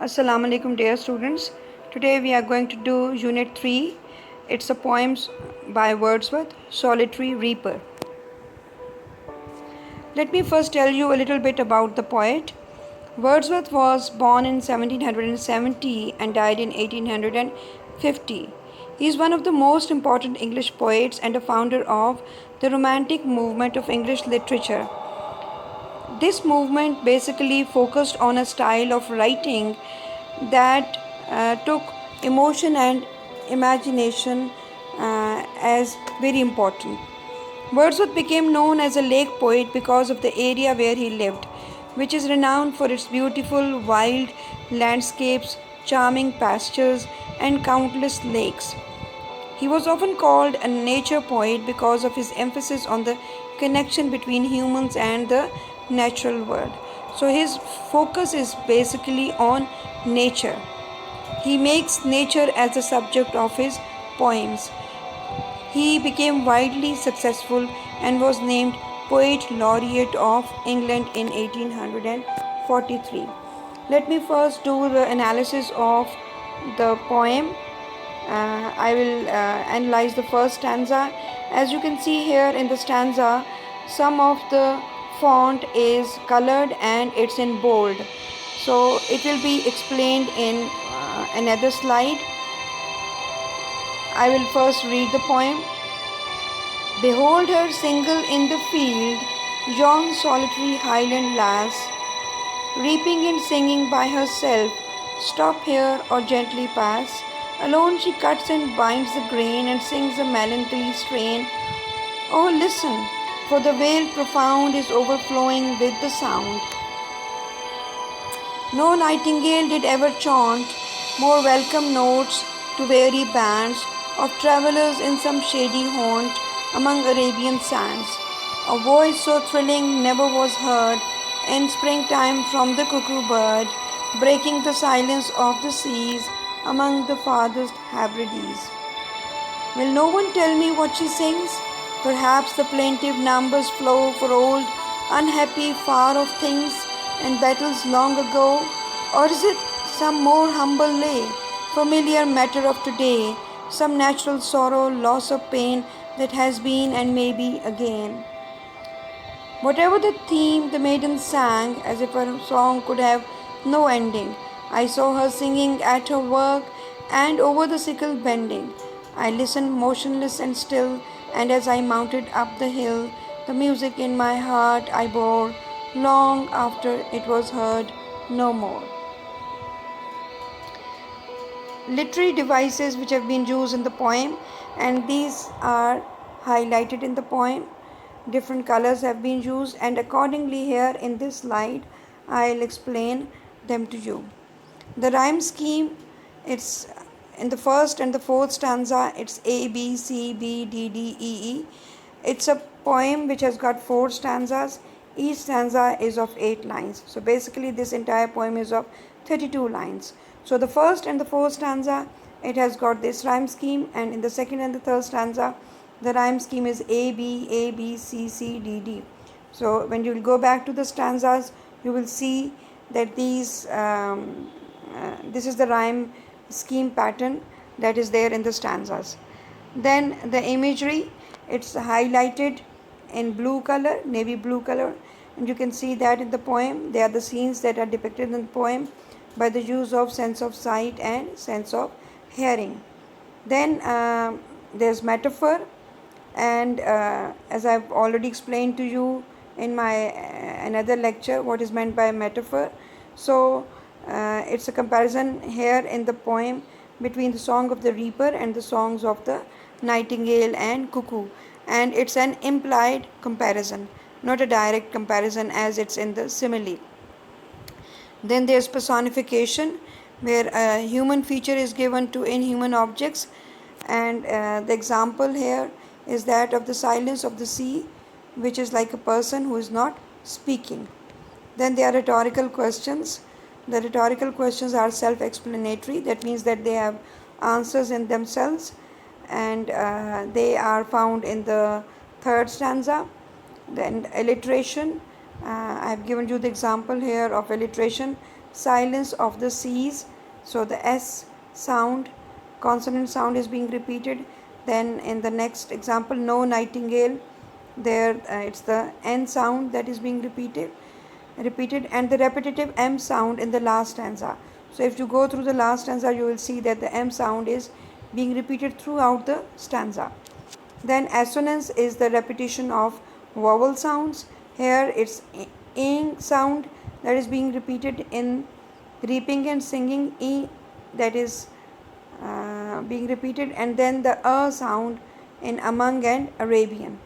Assalamu alaikum dear students. Today we are going to do unit 3. It's a poems by Wordsworth, Solitary Reaper. Let me first tell you a little bit about the poet. Wordsworth was born in 1770 and died in 1850. He is one of the most important English poets and a founder of the Romantic movement of English literature. This movement basically focused on a style of writing that took emotion and imagination as very important. Wordsworth became known as a lake poet because of the area where he lived, which is renowned for its beautiful wild landscapes, charming pastures, and countless lakes. He was often called a nature poet because of his emphasis on the connection between humans and the natural world. So his focus is basically on nature. He makes nature as the subject of his poems. He became widely successful and was named Poet Laureate of England in 1843. Let me first do the analysis of the poem. I will analyze the first stanza. As you can see here in the stanza, some of the font is colored and it's in bold. So it will be explained in another slide. I will first read the poem. Behold her single in the field, yon solitary highland lass, reaping and singing by herself. Stop here or gently pass. Alone she cuts and binds the grain and sings a melancholy strain. Oh, listen, for the vale profound is overflowing with the sound. No nightingale did ever chaunt more welcome notes to weary bands of travellers in some shady haunt among Arabian sands. A voice so thrilling never was heard in springtime from the cuckoo bird, breaking the silence of the seas among the farthest Hebrides. Will no one tell me what she sings? Perhaps the plaintive numbers flow for old, unhappy, far off things and battles long ago? Or is it some more humble lay, familiar matter of today, some natural sorrow, loss of pain that has been and may be again? Whatever the theme, the maiden sang as if her song could have no ending. I saw her singing at her work and over the sickle bending. I listened motionless and still, and as I mounted up the hill, the music in my heart I bore, long after it was heard no more. Literary devices which have been used in the poem, and these are highlighted in the poem. Different colors have been used, and accordingly here in this slide I'll explain them to you. The rhyme scheme, it's in the first and the fourth stanza, it's A, B, C, B, D, D, E, E. It's a poem which has got 4 stanzas. Each stanza is of 8 lines. So basically this entire poem is of 32 lines. So the first and the fourth stanza, it has got this rhyme scheme, and in the second and the third stanza, the rhyme scheme is A, B, C, C, D, D. So when you will go back to the stanzas, you will see that this is the rhyme scheme pattern that is there in the stanzas. Then the imagery, it's highlighted in blue color, navy blue color, and you can see that in the poem. They are the scenes that are depicted in the poem by the use of sense of sight and sense of hearing. Then there's metaphor, and as I've already explained to you in my another lecture what is meant by metaphor. So it's a comparison here in the poem between the song of the reaper and the songs of the nightingale and cuckoo, and it's an implied comparison, not a direct comparison as it's in the simile. Then there's personification, where a human feature is given to inhuman objects, and the example here is that of the silence of the sea, which is like a person who is not speaking. Then there are rhetorical questions. The rhetorical questions are self-explanatory. That means that they have answers in themselves, and they are found in the third stanza. Then alliteration. I have given you the example here of alliteration. silence of the seas. So the S sound, consonant sound is being repeated. Then in the next example, no nightingale, there it's the N sound that is being repeated, and the repetitive M sound in the last stanza. So if you go through the last stanza, you will see that the M sound is being repeated throughout the stanza. Then assonance is the repetition of vowel sounds. Here it's ing sound that is being repeated in reaping and singing. E that is being repeated, and then the a sound in among and Arabian.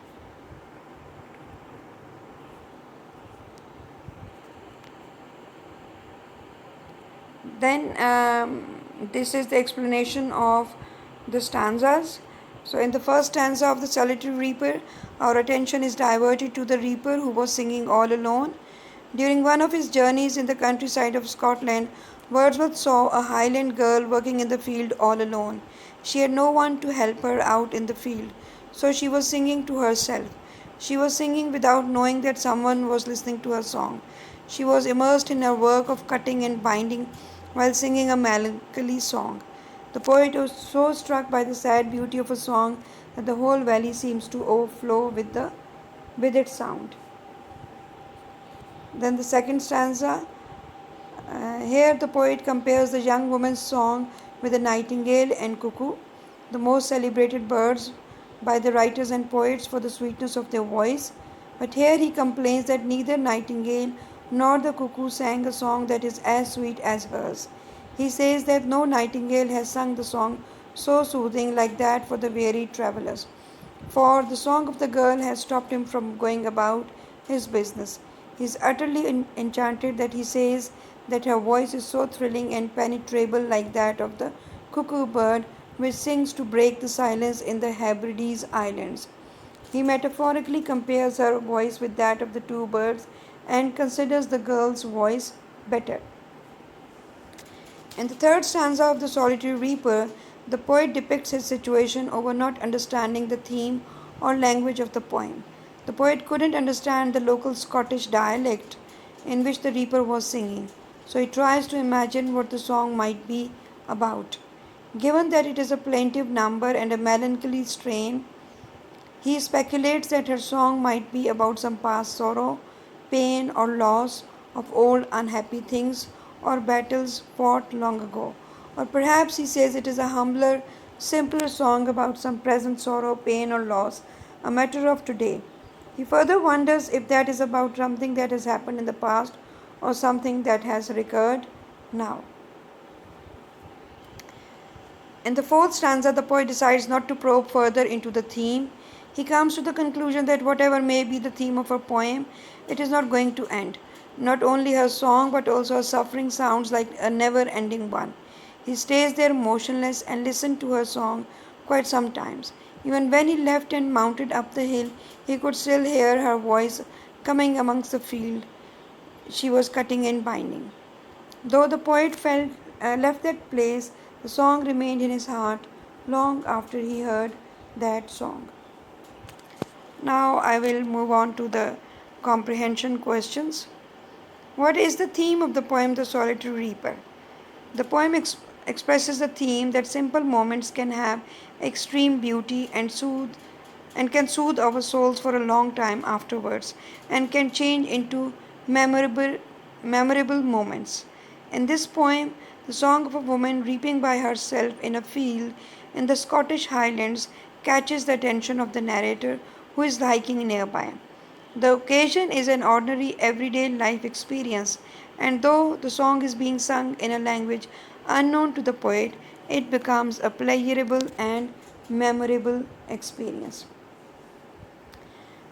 Then this is the explanation of the stanzas. So in the first stanza of the Solitary Reaper, our attention is diverted to the reaper who was singing all alone. During one of his journeys in the countryside of Scotland, Wordsworth saw a Highland girl working in the field all alone. She had no one to help her out in the field, so she was singing to herself. She was singing without knowing that someone was listening to her song. She was immersed in her work of cutting and binding while singing a melancholy song. The poet was so struck by the sad beauty of a song that the whole valley seems to overflow with its sound. Then the second stanza. Here the poet compares the young woman's song with the nightingale and cuckoo, the most celebrated birds by the writers and poets for the sweetness of their voice. But here he complains that neither nightingale nor the cuckoo sang a song that is as sweet as hers. He says that no nightingale has sung the song so soothing like that for the weary travellers. For the song of the girl has stopped him from going about his business. He is utterly enchanted that he says that her voice is so thrilling and penetrable like that of the cuckoo bird which sings to break the silence in the Hebrides Islands. He metaphorically compares her voice with that of the two birds and considers the girl's voice better. In the third stanza of The Solitary Reaper, the poet depicts his situation over not understanding the theme or language of the poem. The poet couldn't understand the local Scottish dialect in which the reaper was singing, so he tries to imagine what the song might be about. Given that it is a plaintive number and a melancholy strain, he speculates that her song might be about some past sorrow, pain, or loss of old unhappy things or battles fought long ago. Or perhaps he says it is a humbler, simpler song about some present sorrow, pain, or loss, a matter of today. He further wonders if that is about something that has happened in the past or something that has recurred now. In the fourth stanza, the poet decides not to probe further into the theme. He comes to the conclusion that whatever may be the theme of her poem, it is not going to end. Not only her song, but also her suffering sounds like a never ending one. He stays there motionless and listens to her song quite sometimes. Even when he left and mounted up the hill, he could still hear her voice coming amongst the field she was cutting and binding. Though the poet left that place, the song remained in his heart long after he heard that song. Now I will move on to the comprehension questions. What is the theme of the poem The Solitary Reaper? The poem expresses the theme that simple moments can have extreme beauty and can soothe our souls for a long time afterwards and can change into memorable moments. In this poem, the song of a woman reaping by herself in a field in the Scottish Highlands catches the attention of the narrator who is hiking nearby. The occasion is an ordinary everyday life experience, and though the song is being sung in a language unknown to the poet, it becomes a pleasurable and memorable experience.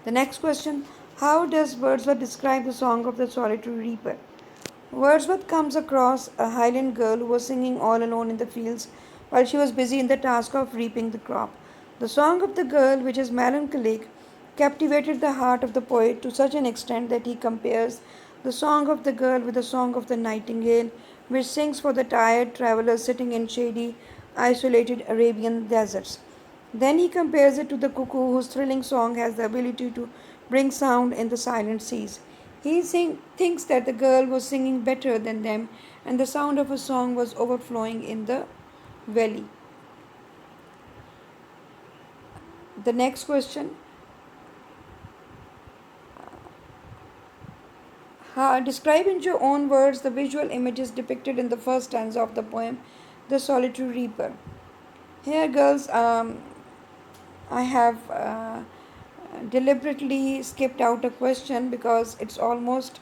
The next question: how does Wordsworth describe the song of the Solitary Reaper? Wordsworth comes across a Highland girl who was singing all alone in the fields while she was busy in the task of reaping the crop. The song of the girl, which is melancholic, captivated the heart of the poet to such an extent that he compares the song of the girl with the song of the nightingale, which sings for the tired traveller sitting in shady, isolated Arabian deserts. Then he compares it to the cuckoo, whose thrilling song has the ability to bring sound in the silent seas. Thinks that the girl was singing better than them, and the sound of a song was overflowing in the valley. The next question: describe in your own words the visual images depicted in the first stanza of the poem, The Solitary Reaper. Here, girls, I have deliberately skipped out a question because it's almost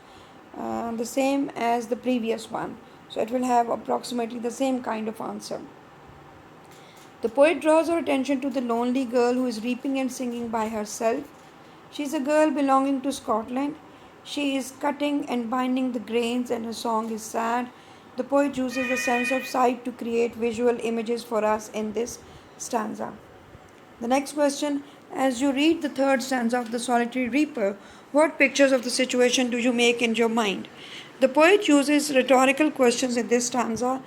the same as the previous one. So it will have approximately the same kind of answer. The poet draws our attention to the lonely girl who is reaping and singing by herself. She is a girl belonging to Scotland. She is cutting and binding the grains, and her song is sad. The poet uses the sense of sight to create visual images for us in this stanza. The next question: as you read the third stanza of The Solitary Reaper, what pictures of the situation do you make in your mind? The poet uses rhetorical questions in this stanza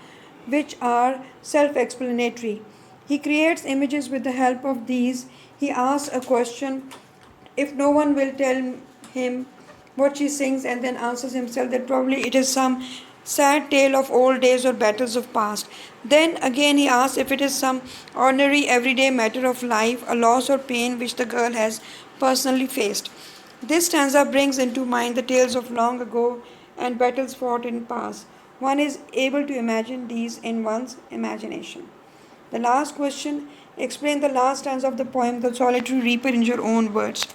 which are self explanatory. He creates images with the help of these. He asks a question: if no one will tell him what she sings, and then answers himself that probably it is some sad tale of old days or battles of past. Then again he asks if it is some ordinary everyday matter of life, a loss or pain which the girl has personally faced. This stanza brings into mind the tales of long ago and battles fought in past. One is able to imagine these in one's imagination. The last question: explain the last stanza of the poem, The Solitary Reaper, in your own words.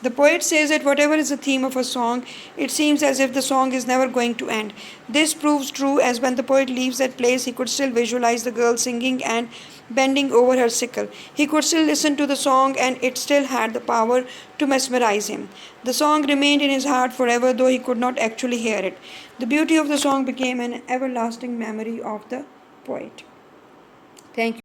The poet says that whatever is the theme of a song, it seems as if the song is never going to end. This proves true, as when the poet leaves that place, he could still visualize the girl singing and bending over her sickle. He could still listen to the song, and it still had the power to mesmerize him. The song remained in his heart forever, though he could not actually hear it. The beauty of the song became an everlasting memory of the poet. Thank you.